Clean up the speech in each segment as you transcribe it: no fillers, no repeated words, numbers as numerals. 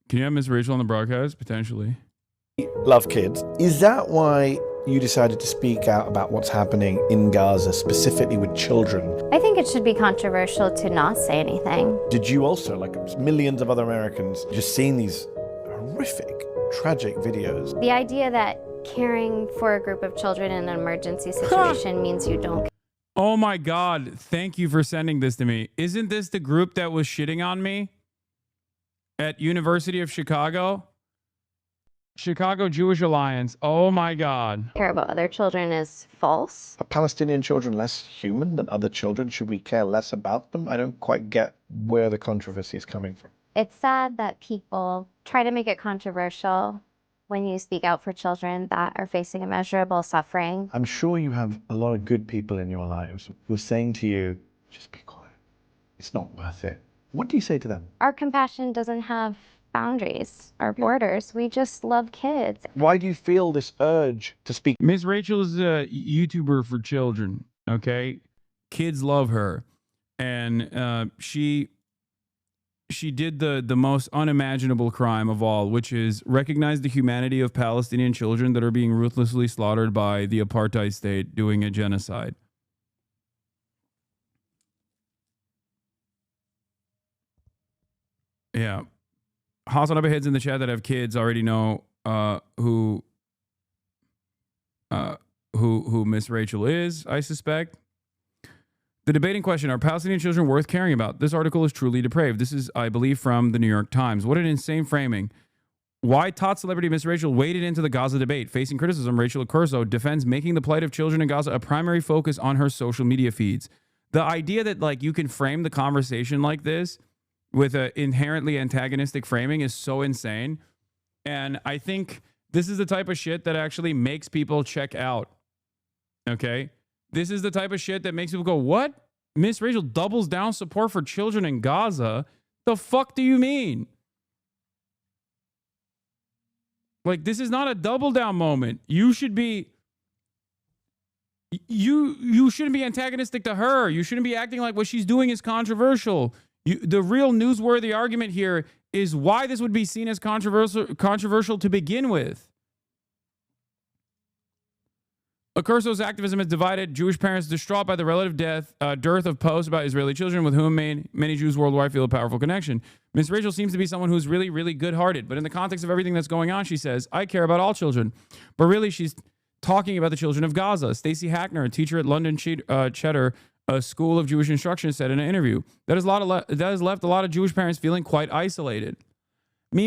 Can you have Miss Rachel on the broadcast? Potentially. Love kids. Is that why you decided to speak out about what's happening in Gaza, specifically with children? I think it should be controversial to not say anything. Did you also, like millions of other Americans, just seeing these horrific, tragic videos? The idea that caring for a group of children in an emergency situation means you don't. Oh my God. Thank you for sending this to me. Isn't this the group that was shitting on me at University of Chicago? Chicago Jewish Alliance. Oh my God. Care about other children is false. Are Palestinian children less human than other children? Should we care less about them? I don't quite get where the controversy is coming from. It's sad that people try to make it controversial when you speak out for children that are facing immeasurable suffering. I'm sure you have a lot of good people in your lives who are saying to you, just be quiet. It's not worth it. What do you say to them? Our compassion doesn't have boundaries or borders. We just love kids. Why do you feel this urge to speak? Miss Rachel is a YouTuber for children, okay? Kids love her. And she did the most unimaginable crime of all, which is recognize the humanity of Palestinian children that are being ruthlessly slaughtered by the apartheid state doing a genocide. Yeah. HasanAbi heads in the chat that have kids already know who Miss Rachel is, I suspect. The debating question, are Palestinian children worth caring about? This article is truly depraved. This is, I believe, from the New York Times. What an insane framing. Why tot celebrity Miss Rachel waded into the Gaza debate. Facing criticism, Rachel Accurso defends making the plight of children in Gaza a primary focus on her social media feeds. The idea that like you can frame the conversation like this with an inherently antagonistic framing is so insane. And I think this is the type of shit that actually makes people check out. Okay? This is the type of shit that makes people go, what? Miss Rachel doubles down support for children in Gaza? The fuck do you mean? Like, this is not a double down moment. You should be... You shouldn't be antagonistic to her. You shouldn't be acting like what she's doing is controversial. The real newsworthy argument here is why this would be seen as controversial to begin with. Accurso's activism has divided Jewish parents distraught by the relative dearth of posts about Israeli children with whom many Jews worldwide feel a powerful connection. Miss Rachel seems to be someone who's really, really good-hearted. But in the context of everything that's going on, she says, I care about all children. But really, she's talking about the children of Gaza. Stacey Hackner, a teacher at London Cheddar, a school of Jewish instruction, said in an interview, that has left a lot of Jewish parents feeling quite isolated. Me.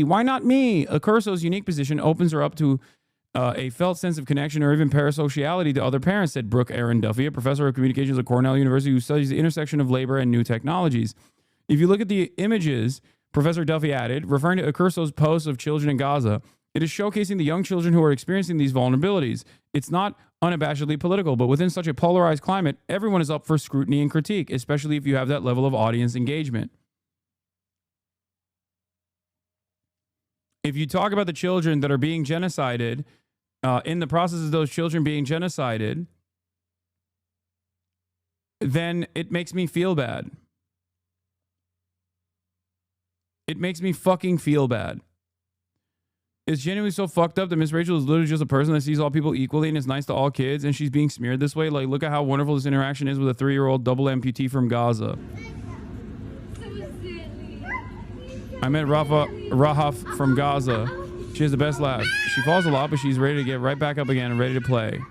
Why not me? Accurso's unique position opens her up to a felt sense of connection or even parasociality to other parents, said Brooke Aaron Duffy, a professor of communications at Cornell University who studies the intersection of labor and new technologies. If you look at the images, Professor Duffy added, referring to Accurso's posts of children in Gaza, it is showcasing the young children who are experiencing these vulnerabilities. It's not unabashedly political, but within such a polarized climate, everyone is up for scrutiny and critique, especially if you have that level of audience engagement. If you talk about the children that are being genocided, in the process of those children being genocided, then it makes me feel bad. It makes me fucking feel bad. It's genuinely so fucked up that Miss Rachel is literally just a person that sees all people equally and is nice to all kids, and she's being smeared this way. Like, look at how wonderful this interaction is with a 3-year-old double amputee from Gaza. I met Rahaf from Gaza. She has the best laugh. She falls a lot, but she's ready to get right back up again and ready to play.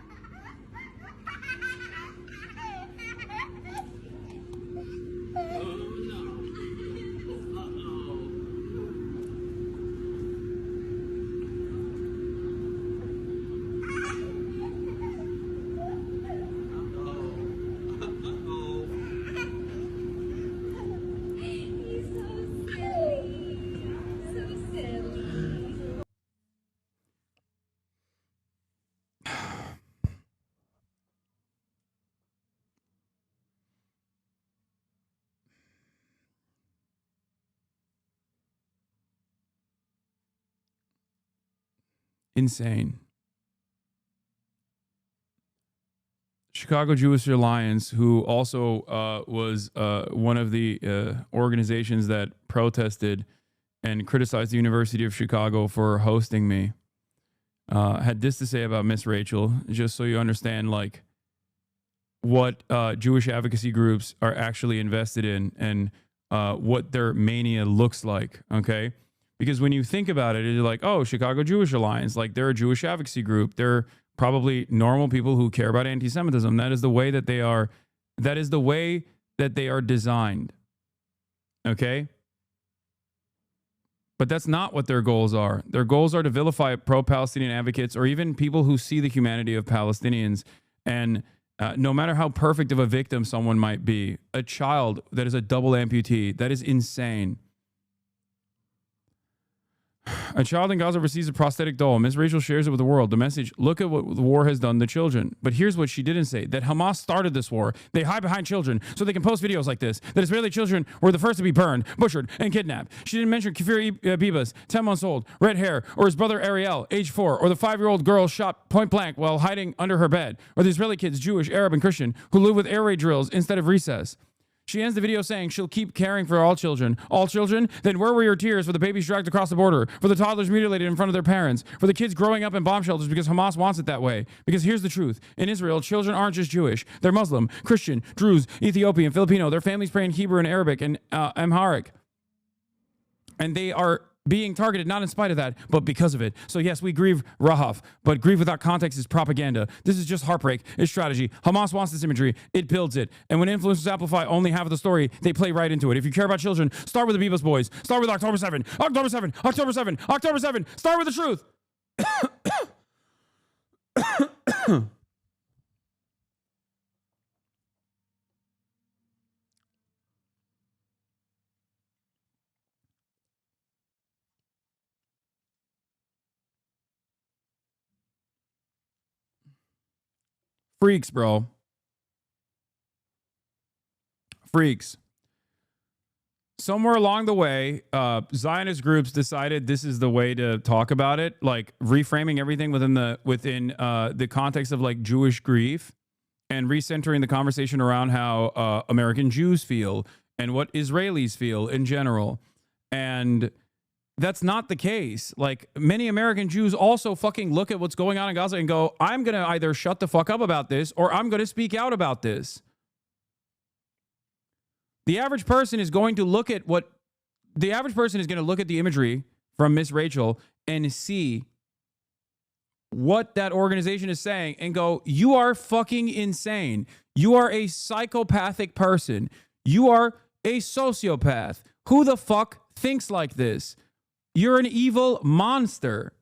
Insane. Chicago Jewish Alliance, who also was one of the organizations that protested and criticized the University of Chicago for hosting me, had this to say about Miss Rachel, just so you understand, like, what Jewish advocacy groups are actually invested in and what their mania looks like, okay? Because when you think about it, you're like, oh, Chicago Jewish Alliance, like they're a Jewish advocacy group. They're probably normal people who care about anti-Semitism. That is the way that they are. That is the way that they are designed, okay? But that's not what their goals are. Their goals are to vilify pro-Palestinian advocates or even people who see the humanity of Palestinians. And no matter how perfect of a victim someone might be, a child that is a double amputee, that is insane. A child in Gaza receives a prosthetic doll. Ms. Rachel shares it with the world. The message, look at what the war has done to children. But here's what she didn't say, that Hamas started this war. They hide behind children so they can post videos like this, that Israeli children were the first to be burned, butchered, and kidnapped. She didn't mention Kfir Bibas, 10 months old, red hair, or his brother Ariel, age 4, or the 5-year-old girl shot point blank while hiding under her bed, or the Israeli kids, Jewish, Arab, and Christian, who live with air raid drills instead of recess. She ends the video saying she'll keep caring for all children. All children? Then where were your tears for the babies dragged across the border, for the toddlers mutilated in front of their parents, for the kids growing up in bomb shelters because Hamas wants it that way? Because here's the truth. In Israel, children aren't just Jewish. They're Muslim, Christian, Druze, Ethiopian, Filipino. Their families pray in Hebrew and Arabic and Amharic. And they are being targeted not in spite of that, but because of it. So yes, we grieve Rahaf, but grieve without context is propaganda. This is just heartbreak. It's strategy. Hamas wants this imagery. It builds it. And when influencers amplify only half of the story, they play right into it. If you care about children, start with the Bibas boys. Start with October 7. October 7. October 7. October 7. Start with the truth. Freaks, bro. Freaks. Somewhere along the way, Zionist groups decided this is the way to talk about it, like reframing everything within the context of like Jewish grief and recentering the conversation around how American Jews feel and what Israelis feel in general. And that's not the case. Like, many American Jews also fucking look at what's going on in Gaza and go, I'm going to either shut the fuck up about this or I'm going to speak out about this. The average person is going to look at the imagery from Miss Rachel and see what that organization is saying and go, you are fucking insane. You are a psychopathic person. You are a sociopath. Who the fuck thinks like this? You're an evil monster.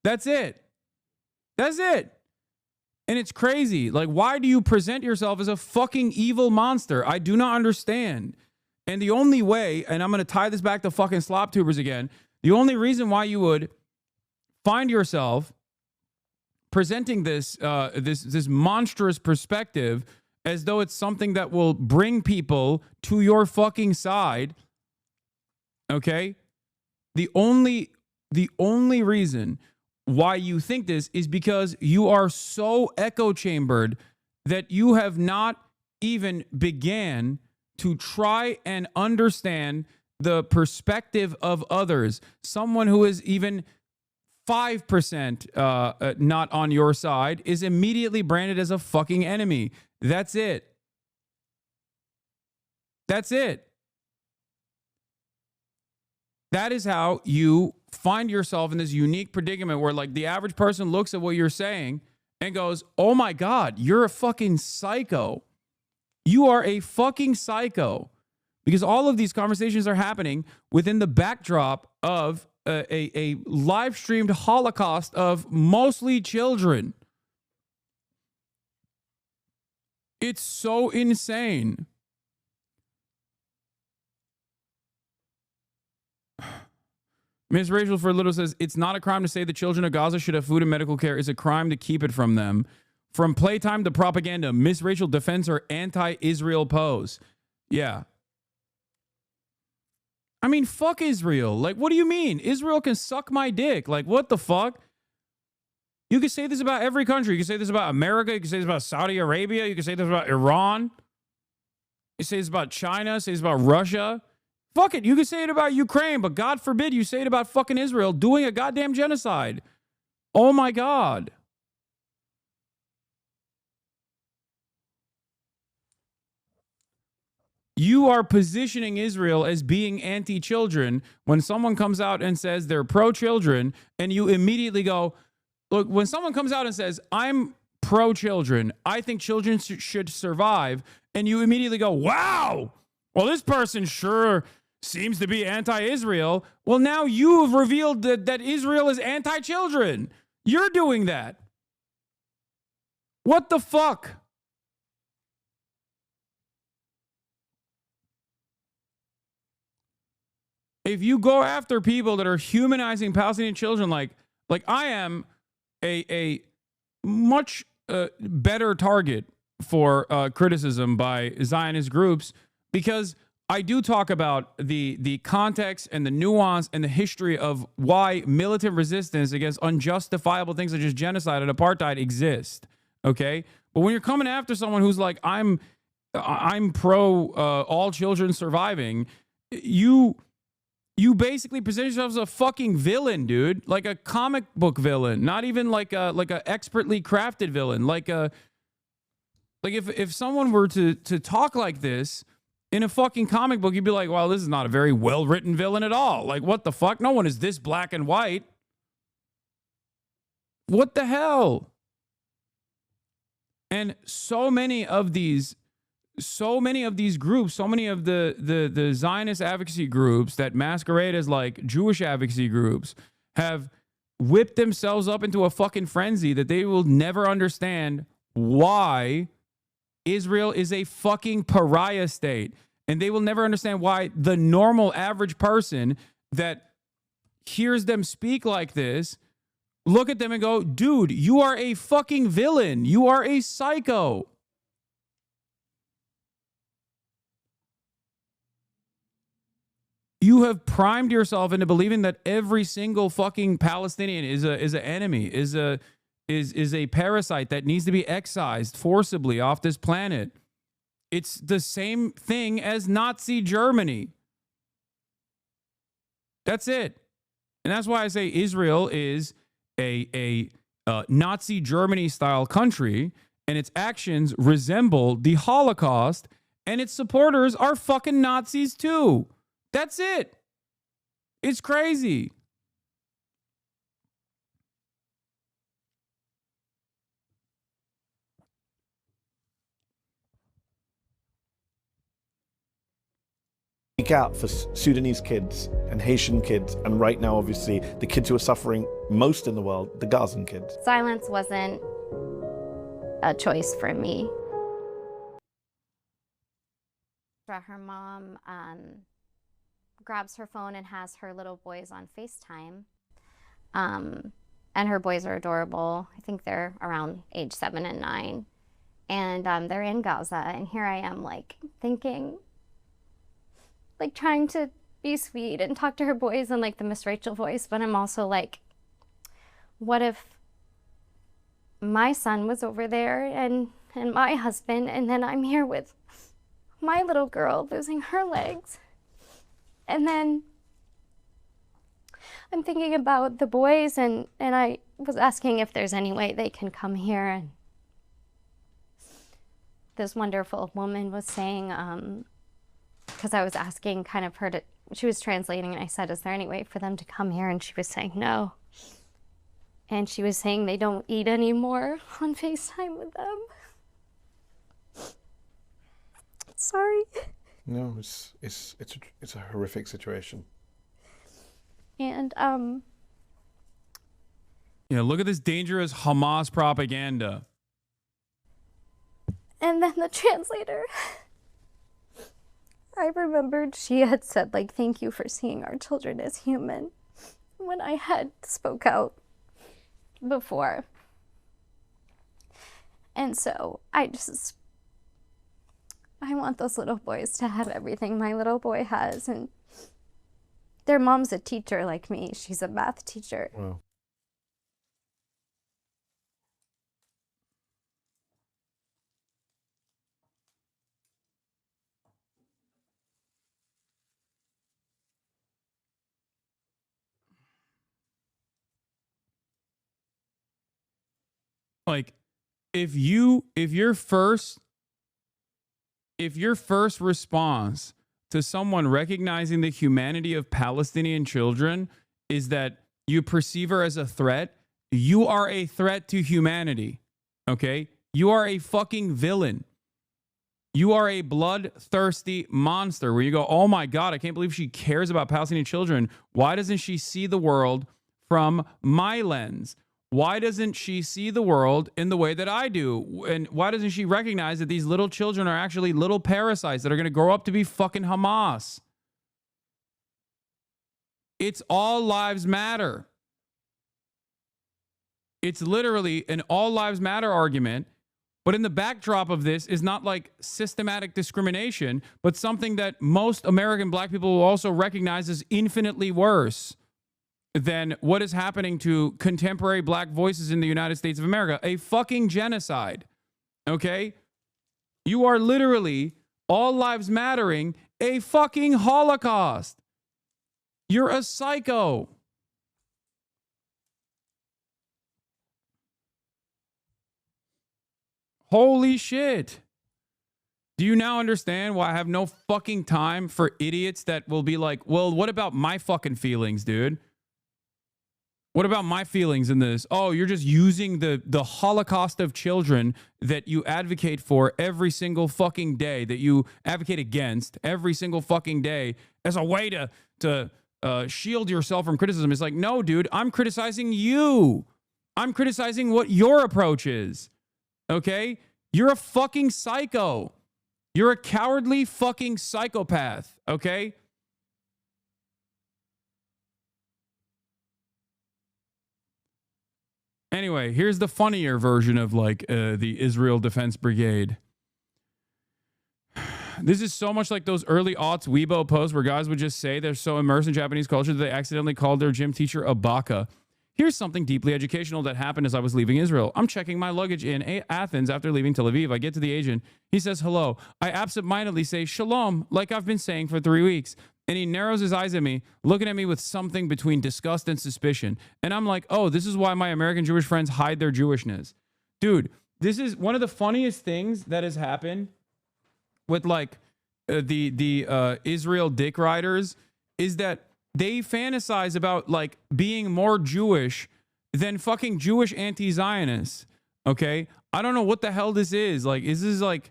That's it. That's it. And it's crazy. Like, why do you present yourself as a fucking evil monster? I do not understand. And the only way, and I'm going to tie this back to fucking slop tubers again, the only reason why you would find yourself presenting this this monstrous perspective as though it's something that will bring people to your fucking side, okay? The only reason why you think this is because you are so echo chambered that you have not even began to try and understand the perspective of others. Someone who is even 5% not on your side is immediately branded as a fucking enemy. That's it. That's it. That is how you find yourself in this unique predicament where, like, the average person looks at what you're saying and goes, oh my God, you're a fucking psycho. You are a fucking psycho. Because all of these conversations are happening within the backdrop of a live streamed Holocaust of mostly children. It's so insane. Ms. Rachel for Little says, it's not a crime to say the children of Gaza should have food and medical care. It's a crime to keep it from them. From playtime to propaganda, Ms. Rachel defends her anti-Israel pose. Yeah. I mean, fuck Israel. Like, what do you mean? Israel can suck my dick. Like, what the fuck? You can say this about every country. You can say this about America. You can say this about Saudi Arabia. You can say this about Iran. You say this about China. Say this about Russia. Fuck it. You can say it about Ukraine, but God forbid you say it about fucking Israel doing a goddamn genocide. Oh my God. You are positioning Israel as being anti-children when someone comes out and says they're pro-children, and you immediately go, look, when someone comes out and says, I'm pro-children, I think children should survive, and you immediately go, wow, well, this person sure seems to be anti-Israel. Well, now you've revealed that Israel is anti-children. You're doing that. What the fuck? If you go after people that are humanizing Palestinian children, like I am a much better target for criticism by Zionist groups, because I do talk about the context and the nuance and the history of why militant resistance against unjustifiable things such as genocide and apartheid exist. Okay, but when you're coming after someone who's like, I'm pro all children surviving, you basically present yourself as a fucking villain, dude. Like a comic book villain, not even like a expertly crafted villain. Like if someone were to talk like this in a fucking comic book, you'd be like, well, this is not a very well-written villain at all. Like, what the fuck? No one is this black and white. What the hell? And so many of these groups, so many of the Zionist advocacy groups that masquerade as like Jewish advocacy groups have whipped themselves up into a fucking frenzy that they will never understand why Israel is a fucking pariah state. And they will never understand why the normal average person that hears them speak like this, look at them and go, dude, you are a fucking villain. You are a psycho. You have primed yourself into believing that every single fucking Palestinian is an enemy, is a parasite that needs to be excised forcibly off this planet. It's the same thing as Nazi Germany. That's it. And that's why I say Israel is a Nazi Germany style country, and its actions resemble the Holocaust, and its supporters are fucking Nazis too. That's it. It's crazy. Speak out for Sudanese kids and Haitian kids, and right now, obviously, the kids who are suffering most in the world, the Gazan kids. Silence wasn't a choice for me. Her mom grabs her phone and has her little boys on FaceTime. And her boys are adorable. I think they're around age 7 and 9. And they're in Gaza. And here I am, like, thinking, like, trying to be sweet and talk to her boys in, like, the Miss Rachel voice. But I'm also like, what if my son was over there and my husband, and then I'm here with my little girl losing her legs? And then I'm thinking about the boys, and I was asking if there's any way they can come here. And this wonderful woman was saying, because I was asking kind of her to, she was translating, and I said, is there any way for them to come here? And she was saying no. And she was saying they don't eat anymore on FaceTime with them. Sorry. No, it's a horrific situation. And look at this dangerous Hamas propaganda. And then the translator, I remembered she had said, like, thank you for seeing our children as human, when I had spoke out before. And so I want those little boys to have everything my little boy has. And their mom's a teacher like me. She's a math teacher. Wow. Like, if your first response to someone recognizing the humanity of Palestinian children is that you perceive her as a threat, you are a threat to humanity. Okay? You are a fucking villain. You are a bloodthirsty monster where you go, oh my God, I can't believe she cares about Palestinian children. Why doesn't she see the world from my lens? Why doesn't she see the world in the way that I do? And why doesn't she recognize that these little children are actually little parasites that are going to grow up to be fucking Hamas? It's all lives matter. It's literally an all lives matter argument. But in the backdrop of this is not like systematic discrimination, but something that most American black people will also recognize as infinitely worse than what is happening to contemporary black voices in the United States of America. A fucking genocide. Okay? You are literally, all lives mattering, a fucking Holocaust. You're a psycho. Holy shit. Do you now understand why I have no fucking time for idiots that will be like, well, what about my fucking feelings, dude? What about my feelings in this? Oh, you're just using the Holocaust of children that you advocate for every single fucking day, that you advocate against every single fucking day as a way to shield yourself from criticism. It's like, no, dude, I'm criticizing you. I'm criticizing what your approach is. Okay? You're a fucking psycho. You're a cowardly fucking psychopath. Okay? Anyway, here's the funnier version of like the Israel Defense Brigade. This is so much like those early aughts Weibo posts where guys would just say they're so immersed in Japanese culture that they accidentally called their gym teacher a baka. Here's something deeply educational that happened as I was leaving Israel. I'm checking my luggage in Athens after leaving Tel Aviv. I get to the agent. He says hello. I absentmindedly say shalom, like I've been saying for 3 weeks. And he narrows his eyes at me, looking at me with something between disgust and suspicion. And I'm like, oh, this is why my American Jewish friends hide their Jewishness. Dude, this is one of the funniest things that has happened with like the Israel dick riders is that they fantasize about like being more Jewish than fucking Jewish anti-Zionists. Okay? I don't know what the hell this is. Like, is this like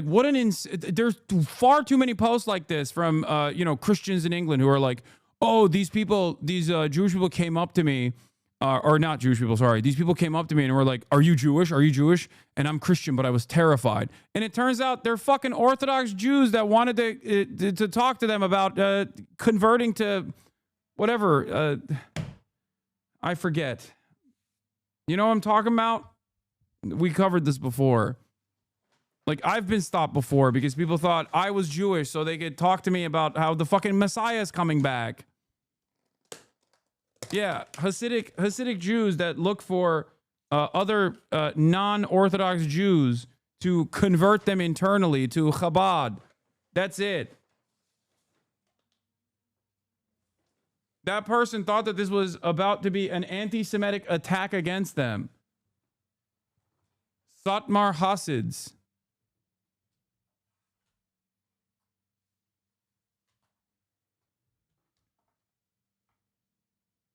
what an there's far too many posts like this from Christians in England who are like, oh, these Jewish people came up to me, or not Jewish people, sorry. These people came up to me and were like, are you Jewish? Are you Jewish? And I'm Christian, but I was terrified. And it turns out they're fucking Orthodox Jews that wanted to talk to them about converting to whatever. I forget. You know what I'm talking about? We covered this before. Like, I've been stopped before because people thought I was Jewish so they could talk to me about how the fucking Messiah is coming back. Yeah, Hasidic Jews that look for other non-Orthodox Jews to convert them internally to Chabad. That's it. That person thought that this was about to be an anti-Semitic attack against them. Satmar Hasids.